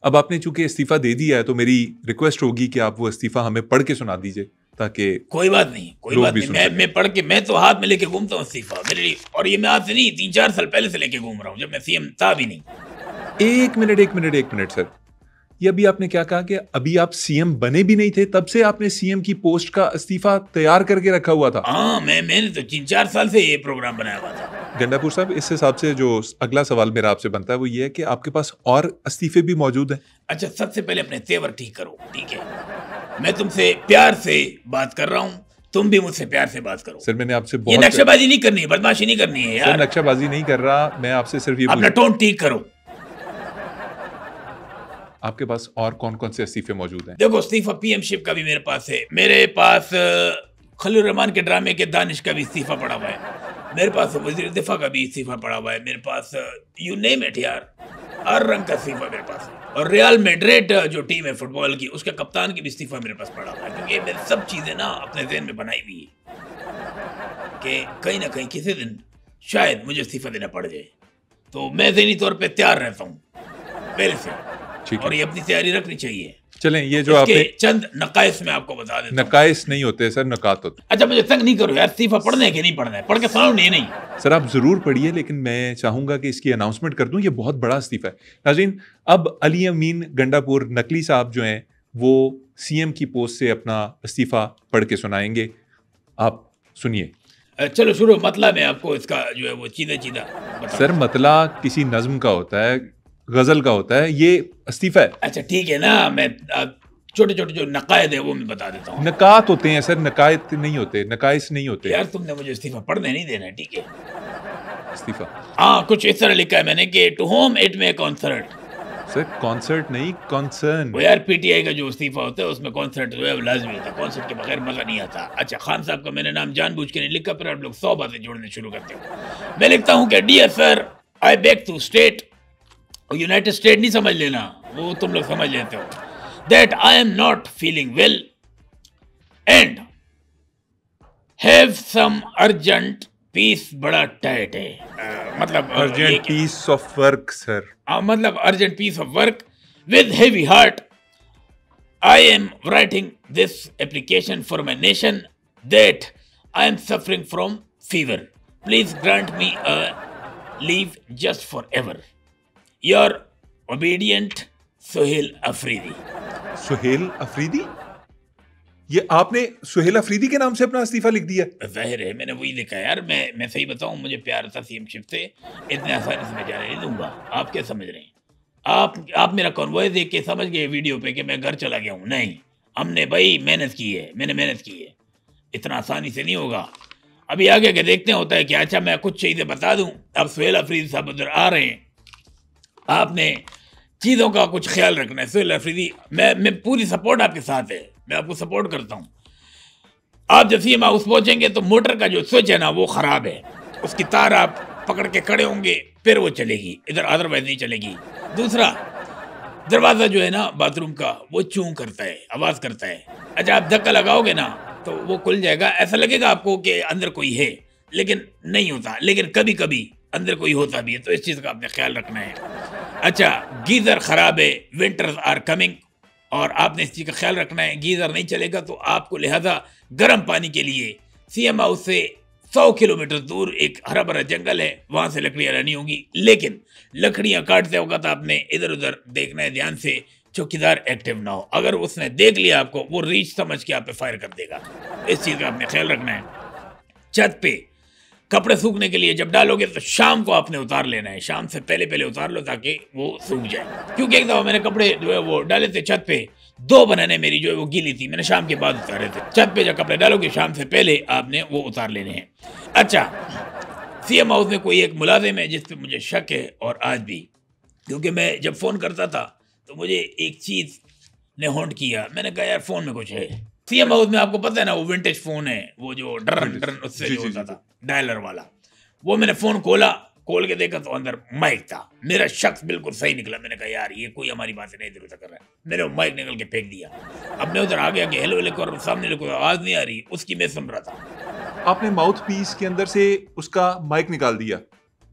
अब आपने चूंकि इस्तीफा दे दिया है तो मेरी रिक्वेस्ट होगी कि आप वो इस्तीफा हमें पढ़ के सुना दीजिए ताकि कोई बात नहीं, कोई बात नहीं, मैं पढ़ के, मैं तो हाथ में लेके घूमता हूँ इस्तीफा मेरे लिए, और ये मैं आज से नहीं 3-4 साल पहले से लेके घूम रहा हूँ, जब मैं सीएम था भी नहीं। एक मिनट सर, ये अभी आपने क्या कहा कि अभी आप सीएम बने भी नहीं थे, तब से आपने सीएम की पोस्ट का इस्तीफा तैयार करके रखा हुआ था? हाँ, मैंने तो 3-4 साल से ये प्रोग्राम बनाया हुआ था। गंडापुर साहब, इस हिसाब से जो अगला सवाल मेरा आपसे बनता है वो ये है कि आपके पास और इस्तीफे भी मौजूद हैं? अच्छा, सबसे पहले अपने तेवर ठीक करो, ठीक है? मैं तुमसे प्यार से बात कर रहा हूँ, तुम भी मुझसे प्यार से बात करो। सर मैंने आपसे ये नक्शेबाजी नहीं करनी है, बदमाशी नहीं करनी है यार। सर नक्शेबाजी नहीं कर रहा, मैं आपसे सिर्फ ये अपना टोन ठीक करो। आपके पास और कौन कौन से इस्तीफे मौजूद हैं? देखो, इस्तीफा पीएमशिप का भी मेरे पास है, मेरे पास खलील रहमान के ड्रामे के दानिश का भी इस्तीफा पड़ा हुआ है, मेरे पास वजीर दिफा का भी इस्तीफा पड़ा हुआ है, मेरे पास यू नेम इट यार, हर रंग का इस्तीफा मेरे पास है। और रियल मैड्रिड जो टीम है फुटबॉल की, उसके कप्तान की भी इस्तीफा मेरे पास पड़ा हुआ है, क्योंकि मेरी सब चीजें ना अपने ज़हन में बनाई हुई है कि कहीं ना कहीं किसी दिन शायद मुझे इस्तीफा देना पड़ जाए, तो मैं ज़हनी तौर पे तैयार रहता हूँ पहले से, और ये अपनी तैयारी रखनी चाहिए। चलें, ये जो आपने चंद नकाइस में आपको बता देता हूं। नकाइस नहीं होते सर, नकात होते। अच्छा, मुझे तंग नहीं करो यार, इस्तीफा पढ़ना है कि नहीं पढ़ना है, पढ़ के सुनाओ। नहीं सर आप जरूर पढ़िए, लेकिन मैं चाहूंगा कि इसकी अनाउंसमेंट कर दूं, ये बहुत बड़ा इस्तीफा है। नाज़रीन, अब अली अमीन गंडापुर नकली साहब जो हैं वो सीएम की पोस्ट से अपना इस्तीफा पढ़ के सुनाएंगे, आप सुनिए। चलो शुरू। मतला में आपको इसका जो है वो चीदा सर मतला किसी नज्म का होता है, गजल का होता है, ये इस्तीफा है। अच्छा ठीक है ना, मैं छोटे छोटे जो नकायद है वो मैं बता देता हूँ। नकात होते हैं सर, नकायत नहीं होते, नकाइस नहीं होते। यार तुमने मुझे इस्तीफा पढ़ने नहीं देना, ठीक है? इस्तीफा हाँ, कुछ इस तरह लिखा है मैंने कि to whom it may concert. Sir concert नहीं, कॉन्सर्न। वो यार पीटीआई का जो इस्तीफा होता है उसमें कॉन्सर्ट जो है वो लाजमी था, कॉन्सर्ट के बगैर मजा नहीं आता। अच्छा, खान साहब का मैंने नाम जानबूझ के नहीं लिखा, फिर आप लोग 100 बातें जोड़ने शुरू करते हो। मैं लिखता हूँ कि dear sir, I beg to state, united state नहीं समझ लेना, वो तुम लोग समझ लेते हो, that I am not feeling well and have some urgent piece. बड़ा टाइट है, मतलब urgent piece of work sir. मतलब urgent piece of work with heavy heart I am writing this application for my nation that I am suffering from fever. Please grant me a leave just for ever. Your obedient Suhail Afridi. Suhail Afridi? ये आपने सुहेल अफरीदी के नाम से अपना इस्तीफा लिख दिया? जाहिर है मैंने वही लिखा है यार। मैं सही बताऊं, मुझे प्यार था सीएमशिप से, इतने आसानी से मैं जाने नहीं दूंगा। आप क्या समझ रहे हैं? आप मेरा कॉन्वॉय देख के समझ गए वीडियो पे कि मैं घर चला गया हूं? नहीं, हमने भाई मेहनत की है, मैंने मेहनत की है, इतना आसानी से नहीं होगा। अभी आगे के देखते होता है कि अच्छा मैं कुछ चीज़ें बता दूं। अब सुहेल अफरीदी साहब उधर आ रहे हैं, आपने चीज़ों का कुछ ख्याल रखना है। सुहेल अफरीदी, मैं पूरी सपोर्ट आपके साथ है, मैं आपको सपोर्ट करता हूँ। आप जब सीएम हाउस पहुंचेंगे तो मोटर का जो स्विच है ना वो ख़राब है, उसकी तार आप पकड़ के खड़े होंगे फिर वो चलेगी, इधर अदरवाइज नहीं चलेगी। दूसरा, दरवाज़ा जो है ना बाथरूम का वो चूं करता है, आवाज़ करता है। अच्छा, आप धक्का लगाओगे ना तो वो खुल जाएगा, ऐसा लगेगा आपको कि अंदर कोई है, लेकिन नहीं होता। लेकिन कभी कभी अंदर कोई होता भी है, तो इस चीज़ का आपने ख्याल रखना है। अच्छा, गीज़र ख़राब है, विंटर्स आर कमिंग, और आपने इस चीज़ का ख्याल रखना है। गीज़र नहीं चलेगा तो आपको लिहाजा गर्म पानी के लिए सीएम हाउस से 100 किलोमीटर दूर एक हरा भरा जंगल है, वहाँ से लकड़ियाँ लानी होगी। लेकिन लकड़ियाँ काटते वक्त आपने इधर उधर देखना है ध्यान से, चौकीदार एक्टिव ना हो। अगर उसने देख लिया आपको, वो रीच समझ के आप पे फायर कर देगा। इस चीज़ का आपने ख्याल रखना है। छत पे कपड़े सूखने के लिए जब डालोगे तो शाम को आपने उतार लेना है, शाम से पहले उतार लो ताकि वो सूख जाए। क्योंकि एक दफ़ा मैंने कपड़े जो है वो डाले थे छत पे, 2 बनाने मेरी जो है वो गीली थी, मैंने शाम के बाद उतारे थे। छत पे जब कपड़े डालोगे शाम से पहले आपने वो उतार लेने हैं। अच्छा, सीएम हाउस में कोई एक मुलाजिम है जिस पे मुझे शक है, और आज भी, क्योंकि मैं जब फ़ोन करता था तो मुझे एक चीज़ ने हॉन्ट किया। मैंने कहा यार फ़ोन में कुछ है। सीएम हाउस में आपको पता है ना वो विंटेज फ़ोन है, वो जो डरन उससे जो होता था, डायलर वाला। वो मैंने फ़ोन खोल के देखा तो अंदर माइक था। मेरा शख्स बिल्कुल सही निकला। मैंने कहा यार ये कोई हमारी बातें नहीं इधर कर रहा है। मैंने वो माइक निकल के फेंक दिया। अब मैं उधर आ गया कि हेलो हेलो कर, सामने कोई आवाज़ नहीं आ रही, उसकी मैं सुन रहा था। आपने माउथ पीस के अंदर से उसका माइक निकाल दिया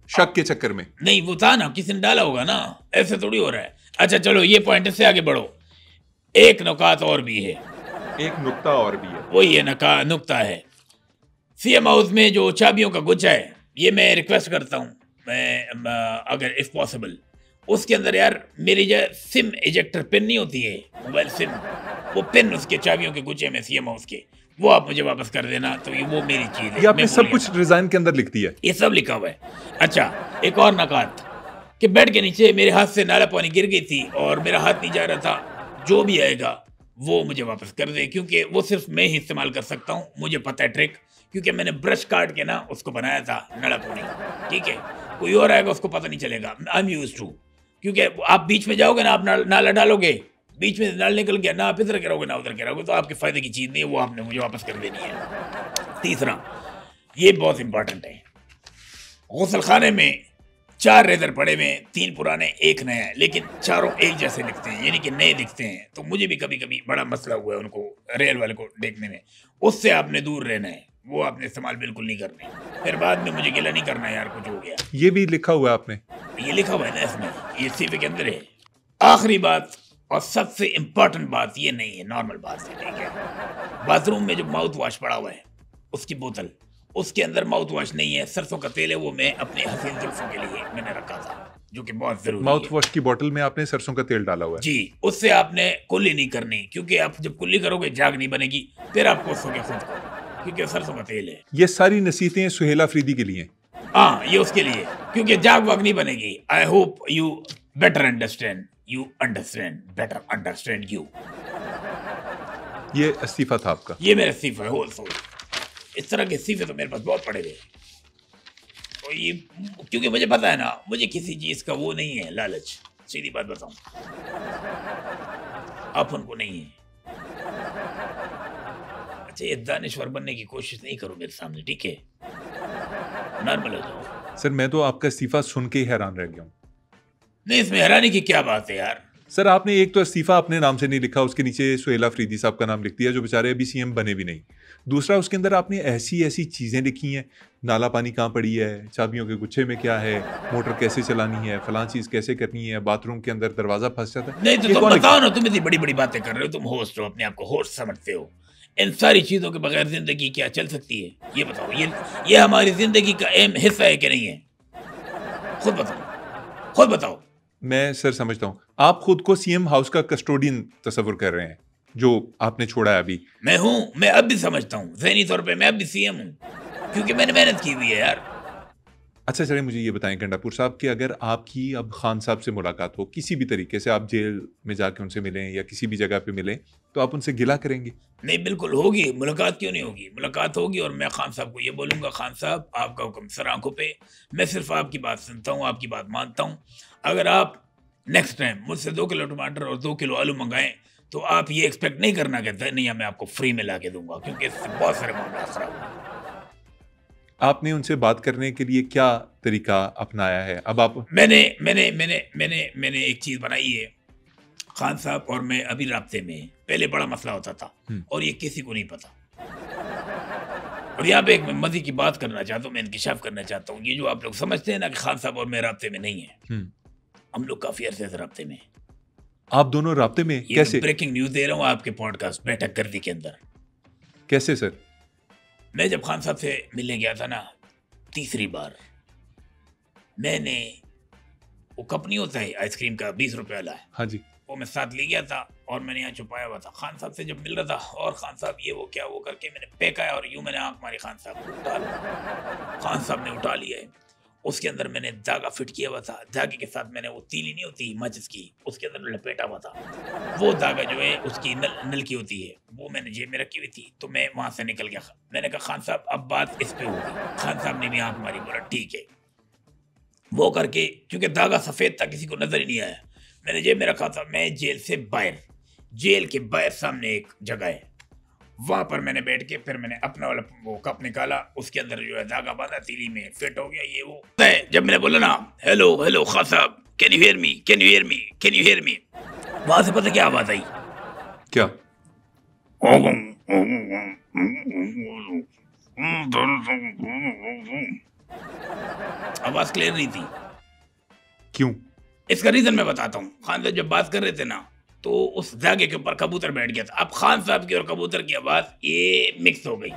शक के चक्कर में? नहीं, वो था ना, किसी ने डाला होगा ना, ऐसे थोड़ी हो रहा है। अच्छा चलो ये पॉइंट से आगे बढ़ो, एक नुकात और भी है, एक नुक्ता और भी है। वही है नुक्ता है, सीएम हाउस में जो चाबियों का गुच्छा है, ये मैं रिक्वेस्ट करता हूँ, मैं अगर इफ पॉसिबल उसके अंदर यार मेरी जो सिम इजेक्टर पिन नहीं होती है, मोबाइल सिम, वो पिन उसके चाबियों के गुच्छे में सीएम हाउस के, वो आप मुझे वापस कर देना। तो ये वो मेरी चीज है, ये आपने सब कुछ रिजाइन के अंदर लिख दिया है? ये सब लिखा हुआ है। अच्छा एक और नकात कि बेड के नीचे मेरे हाथ से नाला पानी गिर गई थी और मेरा हाथ नहीं जा रहा था, जो भी आएगा वो मुझे वापस कर दे, क्योंकि वो सिर्फ मैं ही इस्तेमाल कर सकता हूँ, मुझे पता है ट्रिक, क्योंकि मैंने ब्रश काट के ना उसको बनाया था नाला पानी, ठीक है, कोई और आएगा उसको पता नहीं चलेगा, आई एम यूज्ड टू, क्योंकि आप बीच में जाओगे ना, आप नाला डालोगे, बीच में नाल निकल गया ना, आप इधर के रहोगे ना उधर के रहोगे, तो आपके फायदे की चीज नहीं है, वो आपने मुझे वापस कर देनी है। तीसरा, ये बहुत इंपॉर्टेंट है, गुसल खाने में 4 रेजर पड़े हुए, 3 पुराने 1 नया है, लेकिन चारों एक जैसे दिखते हैं, यानी कि नए दिखते हैं, तो मुझे भी कभी कभी बड़ा मसला हुआ है उनको रेल वाले को देखने में, उससे आपने दूर रहना है, वो आपने इस्तेमाल बिल्कुल नहीं करने, फिर बाद में मुझे गिला नहीं करना यार कुछ हो गया। ये भी लिखा हुआ है आपने? ये लिखा हुआ है ना इसमें, ये सीफे के अंदर है। आखिरी बात और सबसे इंपॉर्टेंट बात, ये नहीं है, नॉर्मल बात है, ठीक है, बाथरूम में जो माउथ वॉश पड़ा हुआ है उसकी बोतल, उसके अंदर माउथ वॉश नहीं है, सरसों का तेल है, वो मैं अपने हसीन जुल्फों के लिए मैंने रखा था, जो कि बहुत जरूरी है। माउथ वॉश की बोतल में आपने सरसों का तेल डाला हुआ है? जी, उससे आपने कुल्ली नहीं करनी, क्योंकि आप जब कुल्ली करोगे झाग नहीं बनेगी, फिर आप कोसोगे खुद को, क्योंकि सरसों का तेल है। ये सारी नसीहतें सुहेला अफरीदी के लिए? हाँ, ये उसके लिए, क्योंकि झाग वाग नहीं बनेगी। I hope you better understand, you understand, better understand you. ये इस्तीफा था आपका? ये मेरा इस्तीफा है, होल सोल। इस तरह के इस्तीफे तो मेरे पास बहुत पड़े हुए, और ये क्योंकि मुझे पता है ना, मुझे किसी चीज का वो नहीं है, लालच, सीधी बात बताऊं, आप उनको नहीं है। अच्छा, ये दानिश्वर बनने की कोशिश नहीं करो मेरे सामने, ठीक है, नॉर्मल हो जाओ। सर मैं तो आपका इस्तीफा सुन के ही हैरान रह गया हूँ। नहीं, इसमें हैरानी की क्या बात है यार। सर आपने एक तो इस्तीफा अपने नाम से नहीं लिखा, उसके नीचे सुहेला अफरीदी साहब का नाम लिख दिया, जो बेचारे अभी सीएम बने भी नहीं। दूसरा, उसके अंदर आपने ऐसी ऐसी चीजें लिखी हैं, नाला पानी कहाँ पड़ी है, चाबियों के गुच्छे में क्या है, मोटर कैसे चलानी है, फलां चीज कैसे करनी है, बाथरूम के अंदर दरवाजा फंस जाता है। नहीं तो तुम बताओ ना, तुम इतनी बड़ी बड़ी बातें कर रहे हो, तुम होस्ट हो, अपने आप को होस्ट समझते हो, इन सारी चीजों के बगैर जिंदगी क्या चल सकती है, ये बताओ, ये हमारी जिंदगी का अहम हिस्सा है कि नहीं है, खुद बताओ, खुद बताओ। मैं सर समझता हूँ, आप खुद को सीएम हाउस का कस्टोडियन तस्वुर कर रहे हैं, जो आपने छोड़ा है अभी। मैं हूं, मैं अब भी समझता हूं, ज़हनी तौर पे मैं अब भी सीएम हूं, क्योंकि मैंने मेहनत की हुई है यार। अच्छा चलिए मुझे ये बताएं गंडापुर साहब कि अगर आपकी अब खान साहब से मुलाकात हो, किसी भी तरीके से आप जेल में जाके उनसे मिलें या किसी भी जगह पे मिलें, तो आप उनसे गिला करेंगे? नहीं, बिल्कुल होगी मुलाकात, क्यों नहीं होगी, मुलाकात होगी, और मैं खान साहब को ये बोलूंगा, खान साहब आपका हुक्म सर आंखों पे, मैं सिर्फ आपकी बात सुनता हूँ, आपकी बात मानता हूँ, अगर आप नेक्स्ट टाइम मुझसे 2 किलो टमाटर और 2 किलो आलू मंगाएं, तो आप ये एक्सपेक्ट नहीं करना कि धनिया मैं आपको फ्री में ला के दूंगा, क्योंकि इससे बहुत सारे मामला खराब हुए। आपने उनसे बात करने के लिए क्या तरीका अपनाया है अब आप? मैंने एक चीज बनाई है, खान साहब और मैं अभी राब्ते में हैं। पहले बड़ा मसला होता था और ये किसी को नहीं पता, और यहाँ पे एक मैं मज़े की बात करना चाहता हूँ, मैं इंकिशाफ करना चाहता हूँ, ये जो आप लोग समझते हैं ना कि खान साहब और मैं राब्ते में नहीं है, हम लोग काफी अरसे से राब्ते में। आप दोनों राब्ते में कैसे? ब्रेकिंग न्यूज दे रहा हूँ आपके पॉडकास्ट बैठक गर्दी के अंदर। कैसे सर? मैं जब खान साहब से मिलने गया था ना तीसरी बार, मैंने वो कप नहीं होता है आइसक्रीम का 20 रुपए वाला है, हाँ जी, वो मैं साथ ले गया था और मैंने यहाँ छुपाया हुआ था। खान साहब से जब मिल रहा था, और खान साहब ये वो क्या वो करके मैंने फेंका है, और यूं मैंने आंख मारी, खान साहब को उठा लिया, खान साहब ने उठा लिया है। उसके अंदर मैंने धागा फिट किया हुआ था, धागे के साथ मैंने वो तीली नहीं होती माचिस की, उसके अंदर लपेटा हुआ था, वो धागा जो है उसकी नल की होती है, वो मैंने जेब में रखी हुई थी। तो मैं वहां से निकल गया, मैंने कहा खान साहब अब बात इस पे होगी। खान साहब ने भी आंख मारी, बोला ठीक है। वो करके, क्योंकि धागा सफेद था किसी को नजर ही नहीं आया, मैंने जेब में रखा था। मैं जेल से बाहर, जेल के बाहर सामने एक जगह है, वहां पर मैंने बैठ के फिर मैंने अपना वाला वो कप निकाला, उसके अंदर जो है धागा बांधा, तीली में फिट हो गया। ये वो जब मैंने बोला ना हेलो हेलो खान साहब, can you hear me, can you hear me, can you hear me, वहां से पता क्या आवाज आई? क्या? आवाज क्लियर नहीं थी। क्यों? इसका रीजन मैं बताता हूँ। खान साहब जब बात कर रहे थे ना, तो उस धागे के ऊपर कबूतर बैठ गया था। अब खान साहब की और कबूतर की आवाज ये मिक्स हो गई।